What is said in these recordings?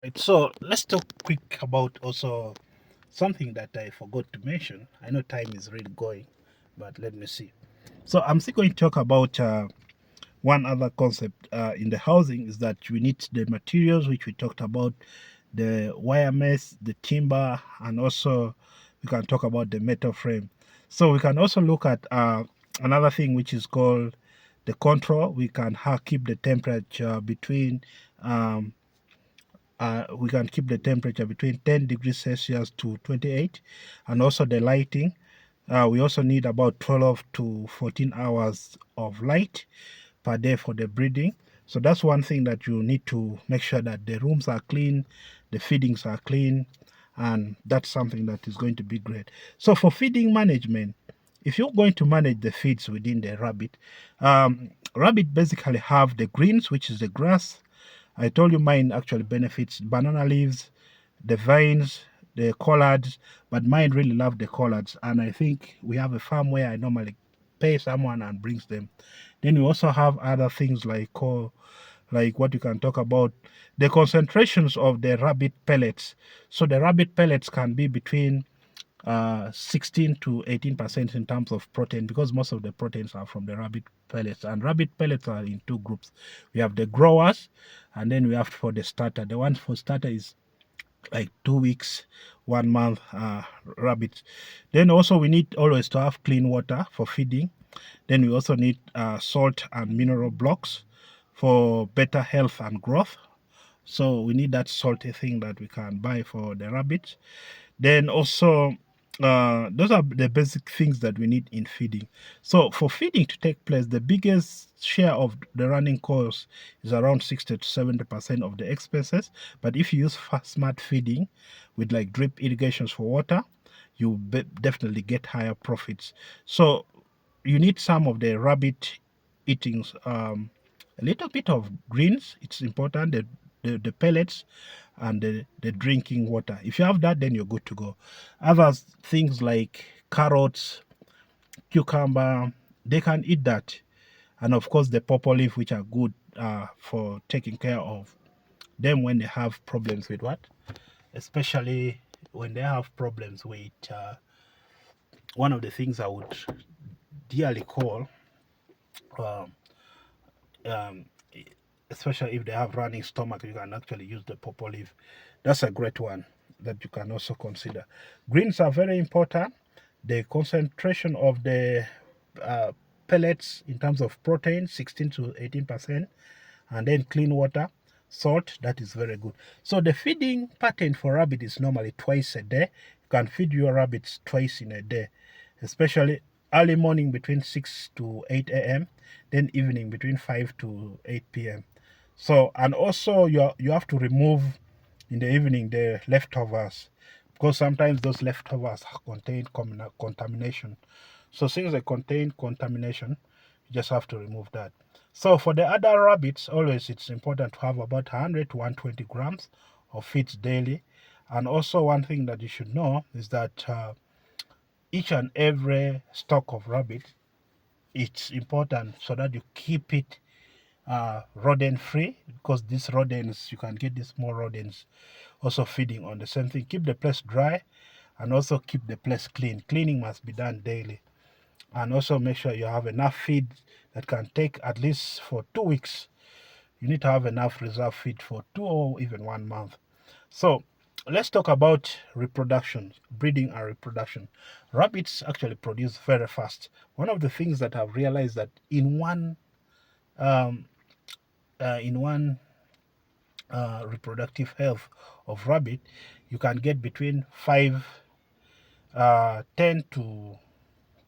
Right, so let's talk quick about also something that I forgot to mention. I know time is really going, but let me see. So I'm still going to talk about one other concept in the housing is that we need the materials which we talked about, the wire mesh, the timber, and also we can talk about the metal frame. So we can also look at another thing which is called the control. We can keep the temperature between we can keep the temperature between 10 degrees Celsius to 28, and also the lighting. We also need about 12 to 14 hours of light per day for the breeding. So that's one thing that you need to make sure that the rooms are clean, the feedings are clean, and that's something that is going to be great. So for feeding management, if you're going to manage the feeds within the rabbit basically have the greens, which is the grass. I told you mine actually benefits banana leaves, the vines, the collards, but mine really love the collards. And I think we have a farm where I normally pay someone and brings them. Then we also have other things like what you can talk about, the concentrations of the rabbit pellets. So the rabbit pellets can be between 16 to 18% in terms of protein, because most of the proteins are from the rabbit pellets. And rabbit pellets are in two groups. We have the growers, and then we have for the starter. The one for starter is like 2 weeks, 1 month rabbits. Then also we need always to have clean water for feeding. Then we also need salt and mineral blocks for better health and growth. So we need that salty thing that we can buy for the rabbits. Then also, those are the basic things that we need in feeding. So for feeding to take place, the biggest share of the running cost is around 60 to 70% of the expenses. But if you use smart feeding with like drip irrigations for water, you definitely get higher profits. So you need some of the rabbit eatings, a little bit of greens. It's important. The pellets and the drinking water. If you have that, then you're good to go. Other things like carrots, cucumber, they can eat that. And of course, the purple leaf, which are good for taking care of them when they have problems with what? Especially when they have problems with one of the things I would dearly call, um, um, especially if they have running stomach, you can actually use the purple leaf. That's a great one that you can also consider. Greens are very important. The concentration of the uh, pellets in terms of protein, 16 to 18%, and then clean water, salt, that is very good. So the feeding pattern for rabbit is normally twice a day. You can feed your rabbits twice in a day, especially early morning between 6 to 8 a.m., then evening between 5 to 8 p.m. So, and also you have to remove in the evening the leftovers, because sometimes those leftovers contain contamination. So since they contain contamination, you just have to remove that. So for the other rabbits, always it's important to have about 100 to 120 grams of feeds daily. And also one thing that you should know is that each and every stock of rabbit, it's important so that you keep it rodent free, because these rodents, you can get these small rodents also feeding on the same thing. Keep the place dry and also keep the place clean. Cleaning must be done daily. And also make sure you have enough feed that can take at least for 2 weeks. You need to have enough reserve feed for 2 or even 1 month. So let's talk about reproduction, breeding and reproduction. Rabbits actually produce very fast. One of the things that I've realized that um, in one reproductive health of rabbit, you can get between 10 to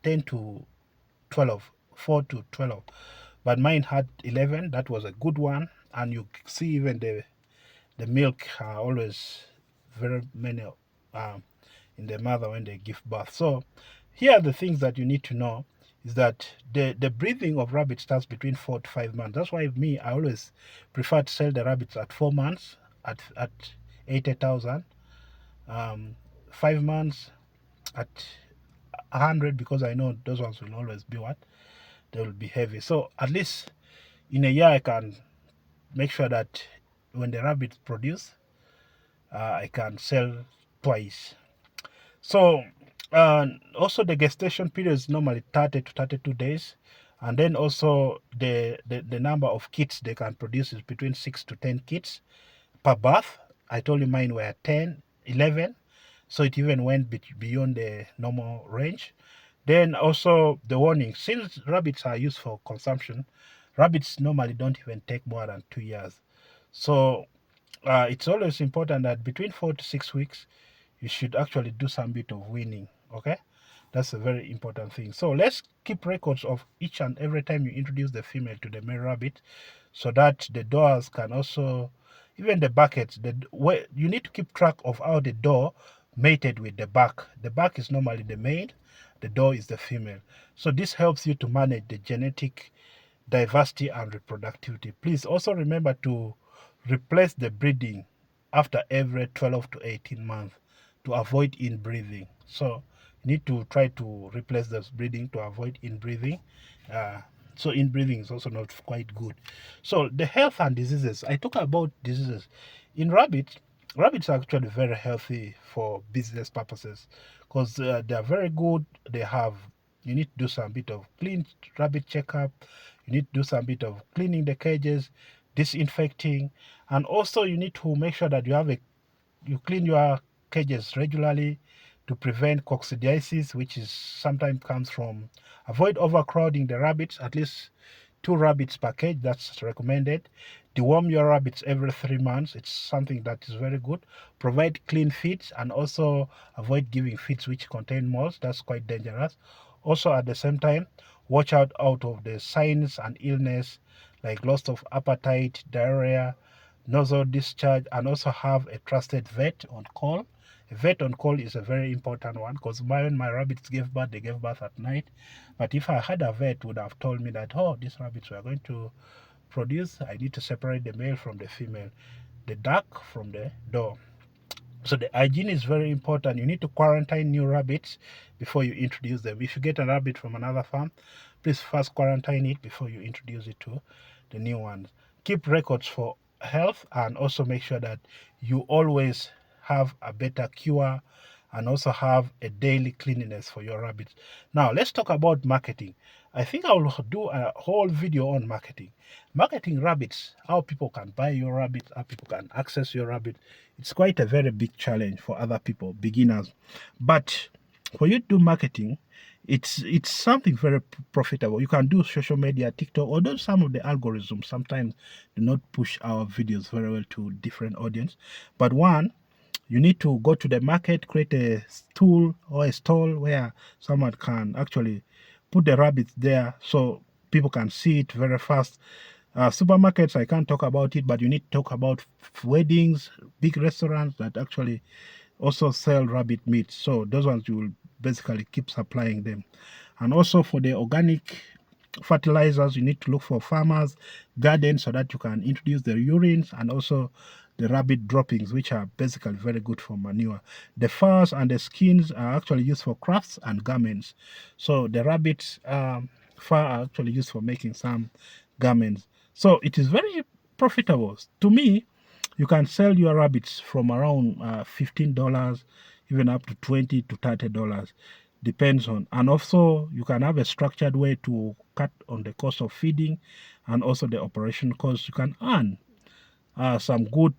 10 to 12, 4 to 12. But mine had 11. That was a good one. And you see even the milk are always very many um, in the mother when they give birth. So here are the things that you need to know is that the breeding of rabbits starts between 4 to 5 months. That's why me, I always prefer to sell the rabbits at 4 months at 80,000, 5 months at 100, because I know those ones will always be what? They will be heavy. So at least in a year I can make sure that when the rabbits produce, I can sell twice. So also the gestation period is normally 30 to 32 days. And then also the number of kits they can produce is between 6 to 10 kits per bath. I told you mine were 10, 11. So it even went beyond the normal range. Then also the warning, since rabbits are used for consumption, rabbits normally don't even take more than 2 years. So it's always important that between 4 to 6 weeks, you should actually do some bit of weaning. Okay, that's a very important thing. So let's keep records of each and every time you introduce the female to the male rabbit, so that the doors can also, even the buckets, you need to keep track of how the door mated with the buck. The buck is normally the male, the door is the female. So this helps you to manage the genetic diversity and reproductivity. Please also remember to replace the breeding after every 12 to 18 months to avoid inbreeding. So you need to try to replace this breeding to avoid inbreeding. Uh, so inbreeding is also not quite good. So the health and diseases. I talk about diseases. In rabbits, rabbits are actually very healthy for business purposes because they are very good. They have, you need to do some bit of clean rabbit checkup. You need to do some bit of cleaning the cages, disinfecting, and also you need to make sure that you clean your cages regularly to prevent coccidiosis, which is sometimes comes from, avoid overcrowding the rabbits, at least 2 rabbits per cage, that's recommended. Deworm your rabbits every 3 months, it's something that is very good. Provide clean feeds and also avoid giving feeds which contain mold, that's quite dangerous. Also at the same time, watch out of the signs and illness like loss of appetite, diarrhea, nozzle discharge, and also have a trusted vet on call. A vet on call is a very important one because when my rabbits gave birth, they gave birth at night. But if I had a vet, would have told me that, oh, these rabbits were going to produce, I need to separate the male from the female, the duck from the doe. So the hygiene is very important. You need to quarantine new rabbits before you introduce them. If you get a rabbit from another farm, please first quarantine it before you introduce it to the new ones. Keep records for health and also make sure that you always have a better cure and also have a daily cleanliness for your rabbits. Now let's talk about marketing. I think I will do a whole video on marketing. Marketing rabbits, how people can buy your rabbit, how people can access your rabbit. It's quite a very big challenge for other people, beginners. But for you to do marketing, it's something very profitable. You can do social media, TikTok, although some of the algorithms sometimes do not push our videos very well to different audience. But one, you need to go to the market, create a stool or a stall where someone can actually put the rabbits there so people can see it very fast. Supermarkets, I can't talk about it, but you need to talk about weddings, big restaurants that actually also sell rabbit meat. So those ones you will basically keep supplying them. And also for the organic fertilizers, you need to look for farmers, gardens, so that you can introduce the urines and also the rabbit droppings, which are basically very good for manure. The furs and the skins are actually used for crafts and garments. So the rabbit fur are actually used for making some garments. So it is very profitable. To me, you can sell your rabbits from around $15, even up to $20 to $30. Depends on, and also you can have a structured way to cut on the cost of feeding and also the operation cost. You can earn some good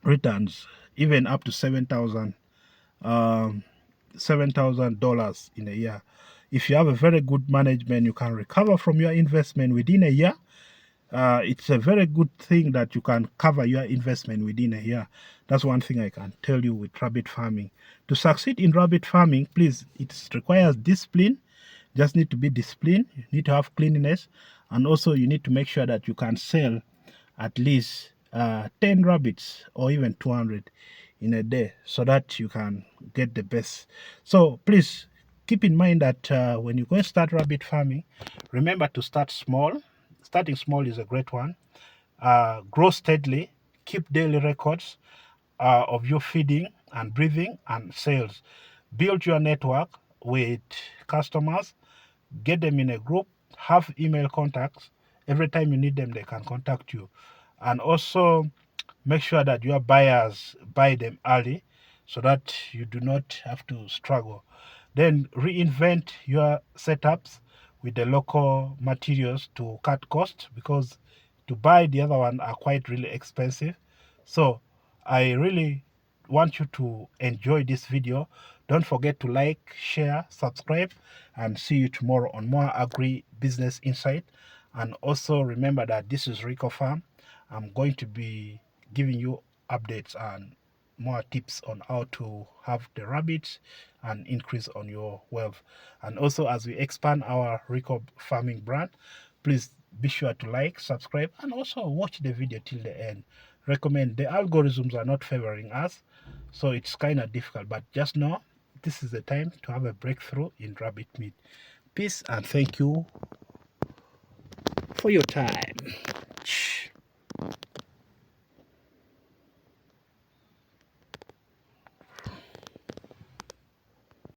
returns, even up to $7,000 in a year. If you have a very good management, you can recover from your investment within a year. It's a very good thing that you can cover your investment within a year. That's one thing I can tell you with rabbit farming. To succeed in rabbit farming, please, it requires discipline. Just need to be disciplined. You need to have cleanliness, and also you need to make sure that you can sell at least 10 rabbits or even 200 in a day so that you can get the best. So please keep in mind that when you go and start rabbit farming, remember to start small. Starting small is a great one. Grow steadily, keep daily records of your feeding and breathing and sales. Build your network with customers, get them in a group, have email contacts. Every time you need them, they can contact you. And also make sure that your buyers buy them early so that you do not have to struggle. Then reinvent your setups with the local materials to cut costs, because to buy the other one are quite really expensive. So I really want you to enjoy this video. Don't forget to like, share, subscribe, and see you tomorrow on more agri business insight. And also remember that this is Rico Farm. I'm going to be giving you updates and more tips on how to have the rabbits and increase on your wealth. And also, as we expand our Rico Farming brand, please be sure to like, subscribe, and also watch the video till the end. Recommend. The algorithms are not favoring us, so it's kind of difficult, but just know this is the time to have a breakthrough in rabbit meat. Peace and thank you for your time.